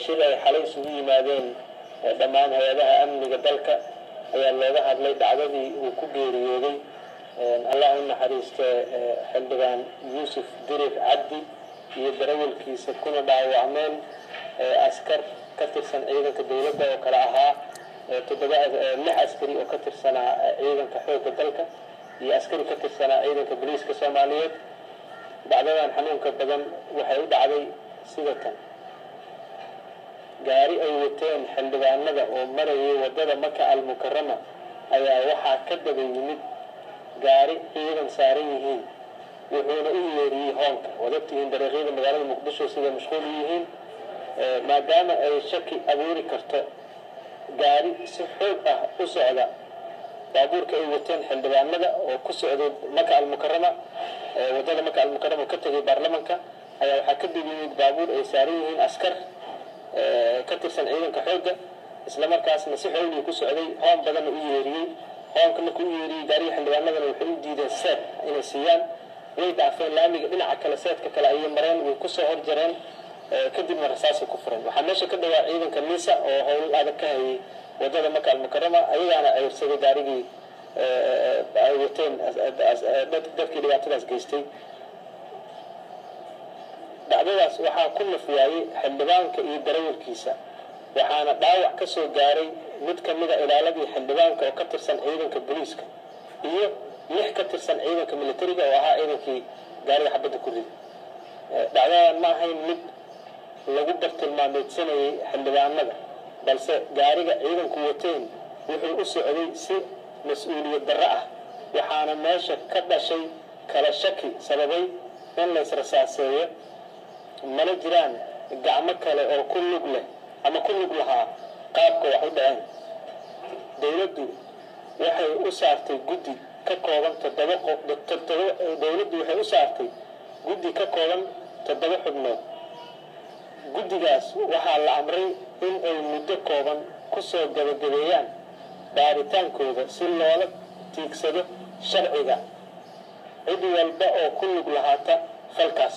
shir ay xalay isugu yimaadeen dhammaan hay'adaha amniga dalka ayaa looga hadlay dhacdadii uu ku geeriyooday Allah u naxariisto xildhibaan Yuusuf Dirir Cabdi iyo darawalkiisa kuna dhaawacmeen askar ka tirsan ciidanka dawladda oo kala ahaa 6 askari oo ka tirsanaa ciidanka xoogga dalka iyo askari ka tirsanaa ciidanka booliiska Soomaaliyeed dhacdadan xanuunka badan waxay u dhacday sida tan gaari ay wateen xildhibaanada oo marayay wadada Maka al-Mukarrama ayaa waxaa ka daba yimid gaari ciidan saaran yihiin wuxuuna u yeeriyay hoonka wadadii dariiqada magaalada Muqdisho sida mashquul yihiin maadaama ay shaki abuuri karto gaari si xoog ah u socda baabuurka ay wateen xildhibaanada oo ku socday Maka al-Mukarrama wadada Maka al-Mukarrama ka tagay baarlamaanka ayaa waxaa ka daba yimid baabuur ay saaran yihiin askar ka tirsan ciidanka xoogga isla markaasna si xoog ku socday hoon badan u yeeriyay hoonka markuu yeeriyay gaari xildhibaanadana wuxuu u diiday seed inay siiyaan way dhaafeen laamiga dhinaca kale seedka kale ay mareen way ku soo horjareen kadibna rasaasi ku furan waxaa meesha ka dhawaa ciidanka miisa oo howl adag ka hayay wadada Maka al-Mukarrama ayagana ay ursaday gaarigii ay wateen dadkii dhibaatadaas geystay dhacdadaas waxaa ku nafwaayay xildhibaanka iyo darawalkiisa waxaana dhaawac ka soo gaaray mid ka mid ah ilaaladii xildhibaanka oo ka tirsan ciidanka booliiska iyo 6 ka tirsan ciidanka militariga oo ahaa ciidankii gaariga xabadda ku riday dhacdadan ma ahayn mid lagu bartilmaameedsanayay xildhibaanada balse gaariga ciidanku wateen wuxuu u socday si mas'uuliyad darro ah waxaana meesha ka dhashay kala shaki sababay in la israsaaseeyo mana jiraan gacmo kale oo ku lug leh ama ku lug lahaa qaabka wax u dhaceen dawladdu waxay u saartay guddi ka kooban 7 xubnood guddigaas waxaa la amray in ay muddo kooban ku soo gabagabeeyaan baaritaankooda si loola tiigsado sharciga cid walba oo ku lug lahaata falkaas